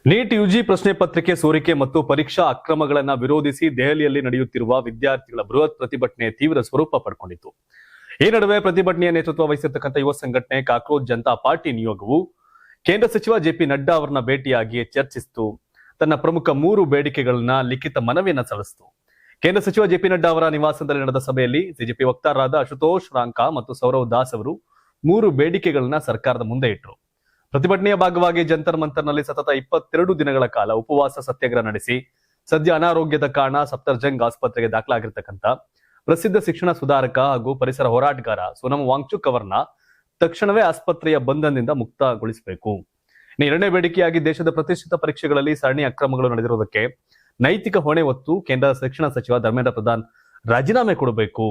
NEET UG ಪ್ರಶ್ನೆ ಪತ್ರಿಕೆ ಸೋರಿಕೆ ಮತ್ತು ಪರೀಕ್ಷಾ ಅಕ್ರಮಗಳನ್ನ ವಿರೋಧಿಸಿ ದೆಹಲಿಯಲ್ಲಿ ನಡೆಯುತ್ತಿರುವ ವಿದ್ಯಾರ್ಥಿಗಳ ಬೃಹತ್ ಪ್ರತಿಭಟನೆ ತೀವ್ರ ಸ್ವರೂಪ ಪಡ್ಕೊಂಡಿತ್ತು. ಈ ನಡುವೆ ಪ್ರತಿಭಟನೆಯ ನೇತೃತ್ವ ವಹಿಸಿರ್ತಕ್ಕಂಥ ಯುವ ಸಂಘಟನೆ ಕಾಕ್ರೋಚ್ ಜನತಾ ಪಾರ್ಟಿ ನಿಯೋಗವು ಕೇಂದ್ರ ಸಚಿವ ಜೆಪಿ ನಡ್ಡಾ ಅವರನ್ನ ಭೇಟಿಯಾಗಿ ಚರ್ಚಿಸಿತು. ತನ್ನ ಪ್ರಮುಖ 3 ಬೇಡಿಕೆಗಳನ್ನ ಲಿಖಿತ ಮನವಿಯನ್ನ ಸಲ್ಲಿಸಿತು. ಕೇಂದ್ರ ಸಚಿವ ಜೆಪಿ ನಡ್ಡಾ ಅವರ ನಿವಾಸದಲ್ಲಿ ನಡೆದ ಸಭೆಯಲ್ಲಿ ಬಿಜೆಪಿ ವಕ್ತಾರರಾದ ಅಶುತೋಷ್ ರಾಂಕಾ ಮತ್ತು ಸೌರವ್ ದಾಸ್ ಅವರು 3 ಬೇಡಿಕೆಗಳನ್ನ ಸರ್ಕಾರದ ಮುಂದೆ ಇಟ್ಟರು. ಪ್ರತಿಭಟನೆಯ ಭಾಗವಾಗಿ ಜಂತರ್ ಮಂತರ್ನಲ್ಲಿ ಸತತ 22 ದಿನಗಳ ಕಾಲ ಉಪವಾಸ ಸತ್ಯಾಗ್ರಹ ನಡೆಸಿ ಸದ್ಯ ಅನಾರೋಗ್ಯದ ಕಾರಣ ಸಫ್ದರ್ಜಂಗ್ ಆಸ್ಪತ್ರೆಗೆ ದಾಖಲಾಗಿರ್ತಕ್ಕಂಥ ಪ್ರಸಿದ್ಧ ಶಿಕ್ಷಣ ಸುಧಾರಕ ಹಾಗೂ ಪರಿಸರ ಹೋರಾಟಗಾರ ಸೋನಮ್ ವಾಂಗ್ಚುಕ್ ಅವರನ್ನ ತಕ್ಷಣವೇ ಆಸ್ಪತ್ರೆಯ ಬಂಧನದಿಂದ ಮುಕ್ತಗೊಳಿಸಬೇಕು. ಎರಡನೇ ಬೇಡಿಕೆಯಾಗಿ ದೇಶದ ಪ್ರತಿಷ್ಠಿತ ಪರೀಕ್ಷೆಗಳಲ್ಲಿ ಸರಣಿ ಅಕ್ರಮಗಳು ನಡೆದಿರುವುದಕ್ಕೆ ನೈತಿಕ ಹೊಣೆ ಹೊತ್ತು ಕೇಂದ್ರ ಶಿಕ್ಷಣ ಸಚಿವ ಧರ್ಮೇಂದ್ರ ಪ್ರಧಾನ್ ರಾಜೀನಾಮೆ ಕೊಡಬೇಕು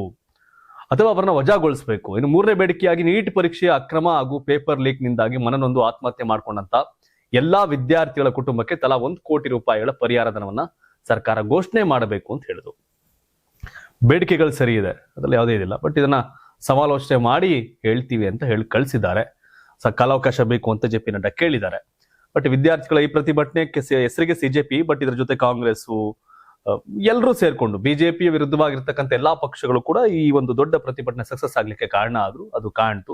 ಅಥವಾ ಅವರನ್ನ ವಜಾಗೊಳಿಸಬೇಕು. ಇನ್ನು 3ನೇ ಬೇಡಿಕೆಯಾಗಿ ನೀಟ್ ಪರೀಕ್ಷೆಯ ಅಕ್ರಮ ಹಾಗೂ ಪೇಪರ್ ಲೀಕ್ ನಿಂದಾಗಿ ಮನನೊಂದು ಆತ್ಮಹತ್ಯೆ ಮಾಡಿಕೊಂಡಂತ ಎಲ್ಲಾ ವಿದ್ಯಾರ್ಥಿಗಳ ಕುಟುಂಬಕ್ಕೆ ತಲಾ 1 ಕೋಟಿ ರೂಪಾಯಿಗಳ ಪರಿಹಾರ ಧನವನ್ನ ಸರ್ಕಾರ ಘೋಷಣೆ ಮಾಡಬೇಕು ಅಂತ ಹೇಳಿದ್ರು. ಬೇಡಿಕೆಗಳು ಸರಿ ಇದೆ, ಅದ್ರಲ್ಲಿ ಯಾವುದೇ ಇದಿಲ್ಲ. ಬಟ್ ಇದನ್ನ ಸಮಾಲೋಚನೆ ಮಾಡಿ ಹೇಳ್ತೀವಿ ಅಂತ ಹೇಳಿ ಕಳಿಸಿದ್ದಾರೆ. ಕಾಲಾವಕಾಶ ಬೇಕು ಅಂತ ಜೆಪಿ ನಡ್ಡಾ ಕೇಳಿದ್ದಾರೆ. ಬಟ್ ವಿದ್ಯಾರ್ಥಿಗಳ ಈ ಪ್ರತಿಭಟನೆಗೆ ಹೆಸರಿಗೆ ಸಿಜೆಪಿ, ಬಟ್ ಇದ್ರ ಜೊತೆ ಕಾಂಗ್ರೆಸ್ ಎಲ್ಲರೂ ಸೇರ್ಕೊಂಡು ಬಿಜೆಪಿಯ ವಿರುದ್ಧವಾಗಿರ್ತಕ್ಕಂಥ ಎಲ್ಲಾ ಪಕ್ಷಗಳು ಕೂಡ ಈ ಒಂದು ದೊಡ್ಡ ಪ್ರತಿಭಟನೆ ಸಕ್ಸಸ್ ಆಗ್ಲಿಕ್ಕೆ ಕಾರಣ ಆದ್ರು, ಅದು ಕಾಣ್ತು.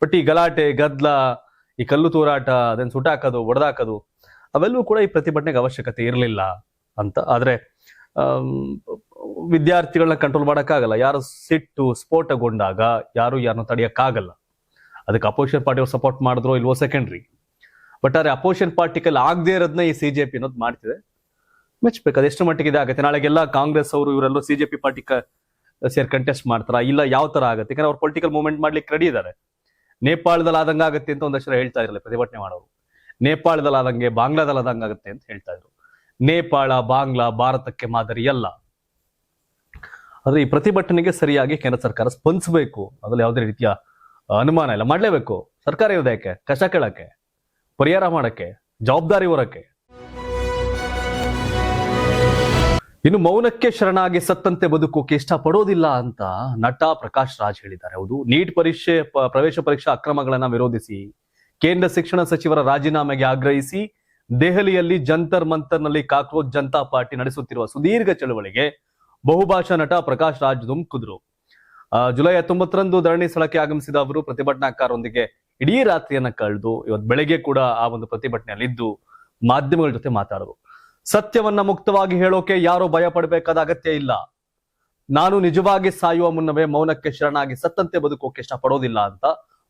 ಬಟ್ ಈ ಗಲಾಟೆ ಗದ್ಲ, ಈ ಕಲ್ಲು ತೂರಾಟ, ಅದನ್ನ ಸುಟ್ಟಾಕೋದು, ಒಡೆದಾಕೋದು ಅವೆಲ್ಲವೂ ಕೂಡ ಈ ಪ್ರತಿಭಟನೆಗೆ ಅವಶ್ಯಕತೆ ಇರಲಿಲ್ಲ ಅಂತ. ಆದ್ರೆ ವಿದ್ಯಾರ್ಥಿಗಳನ್ನ ಕಂಟ್ರೋಲ್ ಮಾಡಕ್ಕಾಗಲ್ಲ. ಯಾರು ಸಿಟ್ಟು ಸ್ಫೋಟಗೊಂಡಾಗ ಯಾರನ್ನು ತಡೆಯಕ್ಕಾಗಲ್ಲ. ಅದಕ್ಕೆ ಅಪೋಸಿಷನ್ ಪಾರ್ಟಿ ಅವ್ರು ಸಪೋರ್ಟ್ ಮಾಡಿದ್ರು ಇಲ್ವೋ ಸೆಕೆಂಡ್ರಿ. ಬಟ್ ಆದ್ರೆ ಅಪೋಸಿಷನ್ ಪಾರ್ಟಿಕಲ್ ಆಗದೆ ಇರೋದನ್ನ ಈ ಸಿಜೆಪಿ ಅನ್ನೋದು ಮಾಡ್ತಿದೆ. ಮೆಚ್ಚಬೇಕು. ಅದೆಷ್ಟು ಮಟ್ಟಿಗೆ ಇದೆ ಆಗುತ್ತೆ. ನಾಳೆಗೆಲ್ಲ ಕಾಂಗ್ರೆಸ್ ಅವರು ಇವರೆಲ್ಲರೂ ಸಿಜೆಪಿ ಪಾರ್ಟಿ ಸೇರ್ ಕಂಟೆಸ್ಟ್ ಮಾಡ್ತಾರ, ಇಲ್ಲ ಯಾವ ತರ ಆಗುತ್ತೆ? ಯಾಕಂದ್ರೆ ಅವ್ರು ಪೊಲಿಟಿಕಲ್ ಮೂವ್ಮೆಂಟ್ ಮಾಡ್ಲಿಕ್ಕೆ ರೆಡಿ ಇದ್ದಾರೆ. ನೇಪಾಳದಲ್ಲಿ ಆದಂಗ ಆಗುತ್ತೆ ಅಂತ ಒಂದಷ್ಟು ಹೇಳ್ತಾ ಇರಲಿಲ್ಲ ಪ್ರತಿಭಟನೆ ಮಾಡೋರು. ನೇಪಾಳದಲ್ಲಿ ಆದಂಗೆ ಬಾಂಗ್ಲಾದಲ್ಲಿ ಆದಂಗ ಆಗುತ್ತೆ ಅಂತ ಹೇಳ್ತಾ ಇದ್ರು. ನೇಪಾಳ ಬಾಂಗ್ಲಾ ಭಾರತಕ್ಕೆ ಮಾದರಿ ಅಲ್ಲ. ಆದ್ರೆ ಈ ಪ್ರತಿಭಟನೆಗೆ ಸರಿಯಾಗಿ ಕೇಂದ್ರ ಸರ್ಕಾರ ಸ್ಪಂದಿಸಬೇಕು, ಅದ್ರಲ್ಲಿ ಯಾವುದೇ ರೀತಿಯ ಅನುಮಾನ ಇಲ್ಲ. ಮಾಡ್ಲೇಬೇಕು. ಸರ್ಕಾರ ಇರೋದು ಯಾಕೆ? ಕಷ್ಟ ಕೇಳಕ್ಕೆ, ಪರಿಹಾರ ಮಾಡಕ್ಕೆ, ಜವಾಬ್ದಾರಿ ಹೊರಕ್ಕೆ. ಇನ್ನು ಮೌನಕ್ಕೆ ಶರಣಾಗಿ ಸತ್ತಂತೆ ಬದುಕೋಕೆ ಇಷ್ಟಪಡೋದಿಲ್ಲ ಅಂತ ನಟ ಪ್ರಕಾಶ್ ರಾಜ್ ಹೇಳಿದ್ದಾರೆ. ಹೌದು, ನೀಟ್ ಪ್ರವೇಶ ಪರೀಕ್ಷಾ ಅಕ್ರಮಗಳನ್ನ ವಿರೋಧಿಸಿ ಕೇಂದ್ರ ಶಿಕ್ಷಣ ಸಚಿವರ ರಾಜೀನಾಮೆಗೆ ಆಗ್ರಹಿಸಿ ದೆಹಲಿಯಲ್ಲಿ ಜಂತರ್ ಮಂತರ್ನಲ್ಲಿ ಕಾಕ್ರೋಚ್ ಜನತಾ ಪಾರ್ಟಿ ನಡೆಸುತ್ತಿರುವ ಸುದೀರ್ಘ ಚಳವಳಿಗೆ ಬಹುಭಾಷಾ ನಟ ಪ್ರಕಾಶ್ ರಾಜ್ ಧುಮುಕಿದ್ರು. ಜುಲೈ 19ರಂದು ಧರಣಿ ಸ್ಥಳಕ್ಕೆ ಆಗಮಿಸಿದ ಅವರು ಪ್ರತಿಭಟನಾಕಾರರೊಂದಿಗೆ ಇಡೀ ರಾತ್ರಿಯನ್ನ ಕಳೆದು ಇವತ್ತು ಬೆಳಗ್ಗೆ ಕೂಡ ಆ ಒಂದು ಪ್ರತಿಭಟನೆಯಲ್ಲಿ ಇದ್ದು ಮಾಧ್ಯಮಗಳ ಜೊತೆ ಮಾತಾಡಿದ್ರು. ಸತ್ಯವನ್ನ ಮುಕ್ತವಾಗಿ ಹೇಳೋಕೆ ಯಾರೋ ಭಯ ಪಡಬೇಕಾದ ಅಗತ್ಯ ಇಲ್ಲ. ನಾನು ನಿಜವಾಗಿ ಸಾಯುವ ಮುನ್ನವೇ ಮೌನಕ್ಕೆ ಶರಣಾಗಿ ಸತ್ತಂತೆ ಬದುಕೋಕೆ ಇಷ್ಟಪಡೋದಿಲ್ಲ ಅಂತ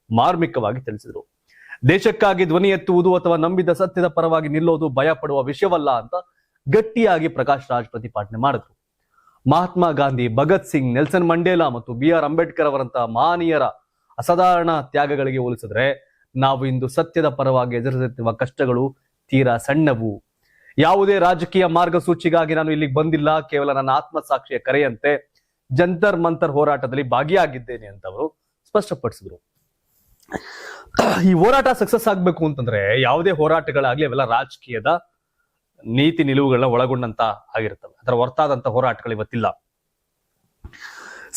ಮಾರ್ಮಿಕವಾಗಿ ತಿಳಿಸಿದ್ರು. ದೇಶಕ್ಕಾಗಿ ಧ್ವನಿ ಎತ್ತುವುದು ಅಥವಾ ನಂಬಿದ ಸತ್ಯದ ಪರವಾಗಿ ನಿಲ್ಲೋದು ಭಯ ಪಡುವ ವಿಷಯವಲ್ಲ ಅಂತ ಗಟ್ಟಿಯಾಗಿ ಪ್ರಕಾಶ್ ರಾಜ್ ಪ್ರತಿಪಾದನೆ ಮಾಡಿದ್ರು. ಮಹಾತ್ಮ ಗಾಂಧಿ, ಭಗತ್ ಸಿಂಗ್, ನೆಲ್ಸನ್ ಮಂಡೇಲಾ ಮತ್ತು BR ಅಂಬೇಡ್ಕರ್ ಅವರಂತಹ ಮಹನೀಯರ ಅಸಾಧಾರಣ ತ್ಯಾಗಗಳಿಗೆ ಹೋಲಿಸಿದ್ರೆ ನಾವು ಇಂದು ಸತ್ಯದ ಪರವಾಗಿ ಎದುರಿಸುತ್ತಿರುವ ಕಷ್ಟಗಳು ತೀರಾ ಸಣ್ಣವು. ಯಾವುದೇ ರಾಜಕೀಯ ಮಾರ್ಗಸೂಚಿಗಾಗಿ ನಾನು ಇಲ್ಲಿಗೆ ಬಂದಿಲ್ಲ, ಕೇವಲ ನನ್ನ ಆತ್ಮಸಾಕ್ಷಿಯ ಕರೆಯಂತೆ ಜಂತರ್ ಮಂತರ್ ಹೋರಾಟದಲ್ಲಿ ಭಾಗಿಯಾಗಿದ್ದೇನೆ ಅಂತ ಅವರು ಸ್ಪಷ್ಟಪಡಿಸಿದ್ರು. ಈ ಹೋರಾಟ ಸಕ್ಸಸ್ ಆಗ್ಬೇಕು ಅಂತಂದ್ರೆ ಯಾವುದೇ ಹೋರಾಟಗಳಾಗ್ಲಿ ಅವೆಲ್ಲ ರಾಜಕೀಯದ ನೀತಿ ನಿಲುವುಗಳನ್ನ ಒಳಗೊಂಡಂತ ಆಗಿರ್ತವೆ. ಅದರ ಹೊರತಾದಂತ ಹೋರಾಟಗಳು ಇವತ್ತಿಲ್ಲ.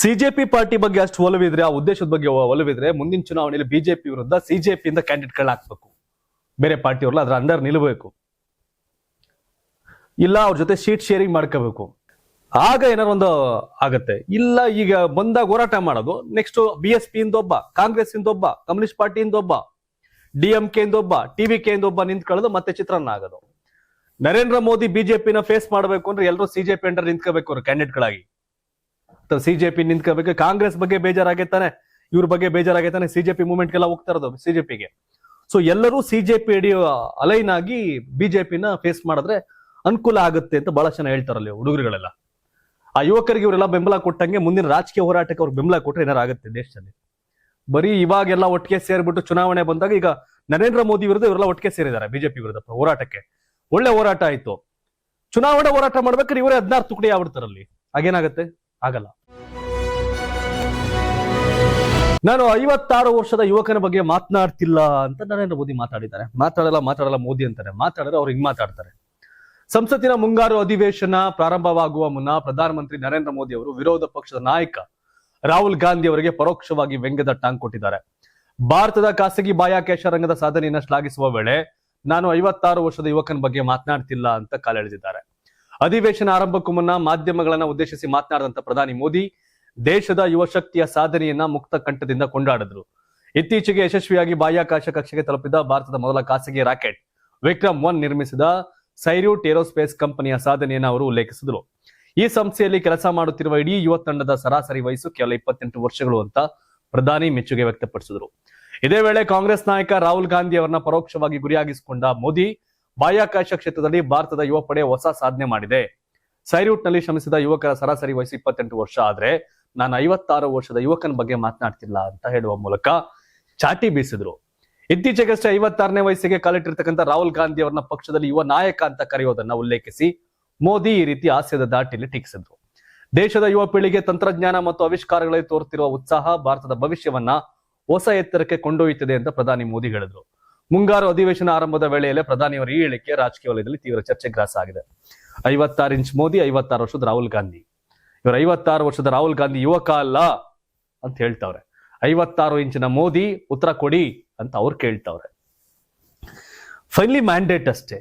ಸಿಜೆಪಿ ಪಾರ್ಟಿ ಬಗ್ಗೆ ಅಷ್ಟು ಒಲವಿದ್ರೆ, ಆ ಉದ್ದೇಶದ ಬಗ್ಗೆ ಒಲವಿದ್ರೆ ಮುಂದಿನ ಚುನಾವಣೆಯಲ್ಲಿ ಬಿಜೆಪಿ ವಿರುದ್ಧ ಸಿಜೆಪಿ ಇಂದ ಕ್ಯಾಂಡಿಡೇಟ್ಗಳನ್ನ ಹಾಕ್ಬೇಕು. ಬೇರೆ ಪಾರ್ಟಿಯವ್ರಲ್ಲ ಅದ್ರ ಅಂಡರ್ ನಿಲ್ಲಬೇಕು, ಇಲ್ಲ ಅವ್ರ ಜೊತೆ ಸೀಟ್ ಶೇರಿಂಗ್ ಮಾಡ್ಕೋಬೇಕು. ಆಗ ಏನಾರು ಒಂದು ಆಗತ್ತೆ. ಇಲ್ಲ ಈಗ ಬಂದಾಗ ಹೋರಾಟ ಮಾಡೋದು, ನೆಕ್ಸ್ಟ್ BSP ಇಂದ ಒಬ್ಬ, ಕಾಂಗ್ರೆಸ್ ಇಂದ ಒಬ್ಬ, ಕಮ್ಯುನಿಸ್ಟ್ ಪಾರ್ಟಿಯಿಂದ ಒಬ್ಬ, DMK ಇಂದ ಒಬ್ಬ, TVK ಇಂದ ಒಬ್ಬ ನಿಂತ್ಕೊಳ್ಳೋದು, ಮತ್ತೆ ಚಿತ್ರಾನ್ನ ಆಗೋದು. ನರೇಂದ್ರ ಮೋದಿ ಬಿಜೆಪಿನ ಫೇಸ್ ಮಾಡಬೇಕು ಅಂದ್ರೆ ಎಲ್ಲರೂ ಸಿಜೆಪಿ ಅಂಡರ್ ನಿಂತ್ಕೋಬೇಕು ಅವ್ರು ಕ್ಯಾಂಡಿಡೇಟ್ಗಳಾಗಿ. ಸಿಜೆಪಿ ನಿಂತ್ಕೋಬೇಕು. ಕಾಂಗ್ರೆಸ್ ಬಗ್ಗೆ ಬೇಜಾರಾಗೈತಾನೆ, ಇವ್ರ ಬಗ್ಗೆ ಬೇಜಾರಾಗೈತಾನೆ, ಸಿಜೆಪಿ ಮೂವ್ಮೆಂಟ್ಗೆಲ್ಲ ಹೋಗ್ತಾ ಇರೋದು ಸಿಜೆಪಿಗೆ. ಸೊ ಎಲ್ಲರೂ ಸಿಜೆಪಿ ಅಲೈನ್ ಆಗಿ ಬಿಜೆಪಿನ ಫೇಸ್ ಮಾಡಿದ್ರೆ ಅನುಕೂಲ ಆಗುತ್ತೆ ಅಂತ ಬಹಳ ಜನ ಹೇಳ್ತಾರಲ್ಲಿ ಹುಡುಗರುಗಳೆಲ್ಲ. ಆ ಯುವಕರಿಗೆ ಇವರೆಲ್ಲ ಬೆಂಬಲ ಕೊಟ್ಟಂಗೆ ಮುಂದಿನ ರಾಜಕೀಯ ಹೋರಾಟಕ್ಕೆ ಅವ್ರಿಗೆ ಬೆಂಬಲ ಕೊಟ್ಟರೆ ಏನಾರು ಆಗುತ್ತೆ ದೇಶದಲ್ಲಿ. ಬರೀ ಇವಾಗೆಲ್ಲ ಒಟ್ಟಿಗೆ ಸೇರ್ಬಿಟ್ಟು ಚುನಾವಣೆ ಬಂದಾಗ ಈಗ ನರೇಂದ್ರ ಮೋದಿ ವಿರುದ್ಧ ಇವರೆಲ್ಲ ಒಟ್ಟಿಗೆ ಸೇರಿದ್ದಾರೆ ಬಿಜೆಪಿ ವಿರುದ್ಧ ಹೋರಾಟಕ್ಕೆ. ಒಳ್ಳೆ ಹೋರಾಟ ಆಯ್ತು. ಚುನಾವಣೆ ಹೋರಾಟ ಮಾಡ್ಬೇಕಾದ್ರೆ ಇವರೇ 16 ತುಕಡಿ ಆಗ್ಬಿಡ್ತಾರಲ್ಲಿ. ಆಗೇನಾಗತ್ತೆ? ಆಗಲ್ಲ. ನಾನು 56 ವರ್ಷದ ಯುವಕನ ಬಗ್ಗೆ ಮಾತನಾಡ್ತಿಲ್ಲ ಅಂತ ನರೇಂದ್ರ ಮೋದಿ ಮಾತಾಡಿದ್ದಾರೆ. ಮಾತಾಡಲ್ಲ ಮೋದಿ ಅಂತಾರೆ. ಮಾತಾಡಿದ್ರೆ ಅವ್ರು ಹಿಂಗ್ ಮಾತಾಡ್ತಾರೆ. ಸಂಸತ್ತಿನ ಮುಂಗಾರು ಅಧಿವೇಶನ ಪ್ರಾರಂಭವಾಗುವ ಮುನ್ನ ಪ್ರಧಾನಮಂತ್ರಿ ನರೇಂದ್ರ ಮೋದಿ ಅವರು ವಿರೋಧ ಪಕ್ಷದ ನಾಯಕ ರಾಹುಲ್ ಗಾಂಧಿ ಅವರಿಗೆ ಪರೋಕ್ಷವಾಗಿ ವ್ಯಂಗ್ಯದ ಟಾಂಗ್ ಕೊಟ್ಟಿದ್ದಾರೆ. ಭಾರತದ ಖಾಸಗಿ ಬಾಹ್ಯಾಕಾಶ ರಂಗದ ಸಾಧನೆಯನ್ನು ಶ್ಲಾಘಿಸುವ ವೇಳೆ ನಾನು 56 ವರ್ಷದ ಯುವಕನ ಬಗ್ಗೆ ಮಾತನಾಡ್ತಿಲ್ಲ ಅಂತ ಕಾಲೆಳೆದಿದ್ದಾರೆ. ಅಧಿವೇಶನ ಆರಂಭಕ್ಕೂ ಮುನ್ನ ಮಾಧ್ಯಮಗಳನ್ನ ಉದ್ದೇಶಿಸಿ ಮಾತನಾಡಿದಂತ ಪ್ರಧಾನಿ ಮೋದಿ ದೇಶದ ಯುವ ಶಕ್ತಿಯ ಸಾಧನೆಯನ್ನ ಮುಕ್ತ ಕಂಠದಿಂದ ಕೊಂಡಾಡಿದ್ರು. ಇತ್ತೀಚೆಗೆ ಯಶಸ್ವಿಯಾಗಿ ಬಾಹ್ಯಾಕಾಶ ಕಕ್ಷೆಗೆ ತಲುಪಿದ ಭಾರತದ ಮೊದಲ ಖಾಸಗಿ ರಾಕೆಟ್ ವಿಕ್ರಮ್ 1 ನಿರ್ಮಿಸಿದ ಸೈರ್ಯೂಟ್ ಏರೋಸ್ಪೇಸ್ ಕಂಪನಿಯ ಸಾಧನೆಯನ್ನು ಅವರು ಉಲ್ಲೇಖಿಸಿದರು. ಈ ಸಂಸ್ಥೆಯಲ್ಲಿ ಕೆಲಸ ಮಾಡುತ್ತಿರುವ ಇಡೀ ಯುವ ತಂಡದ ಸರಾಸರಿ ವಯಸ್ಸು ಕೇವಲ 28 ವರ್ಷಗಳು ಅಂತ ಪ್ರಧಾನಿ ಮೆಚ್ಚುಗೆ ವ್ಯಕ್ತಪಡಿಸಿದರು. ಇದೇ ವೇಳೆ ಕಾಂಗ್ರೆಸ್ ನಾಯಕ ರಾಹುಲ್ ಗಾಂಧಿ ಅವರನ್ನ ಪರೋಕ್ಷವಾಗಿ ಗುರಿಯಾಗಿಸಿಕೊಂಡ ಮೋದಿ ಬಾಹ್ಯಾಕಾಶ ಕ್ಷೇತ್ರದಲ್ಲಿ ಭಾರತದ ಯುವ ಪಡೆ ಹೊಸ ಸಾಧನೆ ಮಾಡಿದೆ. ಸೈರ್ಯೂಟ್ ನಲ್ಲಿ ಶ್ರಮಿಸಿದ ಯುವಕರ ಸರಾಸರಿ ವಯಸ್ಸು 28 ವರ್ಷ ಆದ್ರೆ ನಾನು 56 ವರ್ಷದ ಯುವಕನ ಬಗ್ಗೆ ಮಾತನಾಡ್ತಿಲ್ಲ ಅಂತ ಹೇಳುವ ಮೂಲಕ ಚಾಟಿ ಬೀಸಿದ್ರು. ಇತ್ತೀಚೆಗಷ್ಟೇ 56ನೇ ವಯಸ್ಸಿಗೆ ಕಾಲಿಟ್ಟಿರ್ತಕ್ಕಂಥ ರಾಹುಲ್ ಗಾಂಧಿ ಅವರನ್ನ ಪಕ್ಷದಲ್ಲಿ ಯುವ ನಾಯಕ ಅಂತ ಕರೆಯೋದನ್ನ ಉಲ್ಲೇಖಿಸಿ ಮೋದಿ ಈ ರೀತಿ ಹಾಸ್ಯದ ದಾಟಿಯಲ್ಲಿ ಟೀಕಿಸಿದ್ರು. ದೇಶದ ಯುವ ಪೀಳಿಗೆ ತಂತ್ರಜ್ಞಾನ ಮತ್ತು ಆವಿಷ್ಕಾರಗಳಲ್ಲಿ ತೋರುತ್ತಿರುವ ಉತ್ಸಾಹ ಭಾರತದ ಭವಿಷ್ಯವನ್ನ ಹೊಸ ಎತ್ತರಕ್ಕೆ ಕೊಂಡೊಯ್ಯುತ್ತದೆ ಅಂತ ಪ್ರಧಾನಿ ಮೋದಿ ಹೇಳಿದ್ರು. ಮುಂಗಾರು ಅಧಿವೇಶನ ಆರಂಭದ ವೇಳೆಯಲ್ಲೇ ಪ್ರಧಾನಿಯವರ ಈ ಹೇಳಿಕೆ ರಾಜಕೀಯ ವಲಯದಲ್ಲಿ ತೀವ್ರ ಚರ್ಚೆ ಗ್ರಾಸ ಆಗಿದೆ. 56 ಇಂಚ್ ಮೋದಿ, 56 ವರ್ಷದ ರಾಹುಲ್ ಗಾಂಧಿ. ಇವರು 56 ವರ್ಷದ ರಾಹುಲ್ ಗಾಂಧಿ ಯುವಕ ಅಲ್ಲ ಅಂತ ಹೇಳ್ತಾವ್ರೆ. 56 ಇಂಚಿನ ಮೋದಿ ಉತ್ತರ ಕೊಡಿ ಅಂತ ಅವ್ರು ಕೇಳ್ತಾವ್ರೆ. ಫೈನಲಿ ಮ್ಯಾಂಡೇಟ್ ಅಷ್ಟೇ.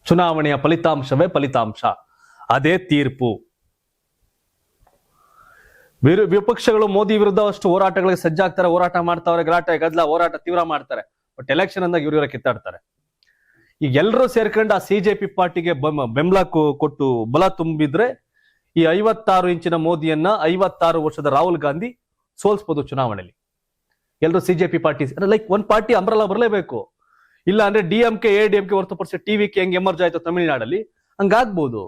ಚುನಾವಣೆಯ ಫಲಿತಾಂಶವೇ ಫಲಿತಾಂಶ, ಅದೇ ತೀರ್ಪು. ವಿಪಕ್ಷಗಳು ಮೋದಿ ವಿರುದ್ಧ ಅಷ್ಟು ಹೋರಾಟಗಳಿಗೆ ಸಜ್ಜಾಗ್ತಾರೆ, ಹೋರಾಟ ಮಾಡ್ತಾವ್ರೆ, ಗಲಾಟೆ ಗದ್ದಲ ಹೋರಾಟ ತೀವ್ರ ಮಾಡ್ತಾರೆ. ಬಟ್ ಎಲೆಕ್ಷನ್ ಅಂದಾಗ ಇವರ ಕಿತ್ತಾಡ್ತಾರೆ. ಈಗ ಎಲ್ಲರೂ ಸೇರ್ಕೊಂಡು ಆ ಸಿಜೆಪಿ ಪಾರ್ಟಿಗೆ ಬೆಂಬಲ ಕೊಟ್ಟು ಬಲ ತುಂಬಿದ್ರೆ ಈ 56 ಇಂಚಿನ ಮೋದಿಯನ್ನ 56 ವರ್ಷದ ರಾಹುಲ್ ಗಾಂಧಿ ಸೋಲ್ಸ್ಬೋದು ಚುನಾವಣೆಯಲ್ಲಿ. ಎಲ್ಲರೂ ಸಿಜೆಪಿ ಪಾರ್ಟಿ ಲೈಕ್ ಒಂದ್ ಪಾರ್ಟಿ ಅಂಬ್ರಲ್ಲ ಬರಲೇಬೇಕು. ಇಲ್ಲ ಅಂದ್ರೆ DMK ADMK ಹೊರತುಪಡಿಸಿ TVK ಹೆಂಗ್ ಎಮರ್ಜ್ ಆಯ್ತು ತಮಿಳುನಾಡಲ್ಲಿ ಹಂಗಾಗ್ಬೋದು.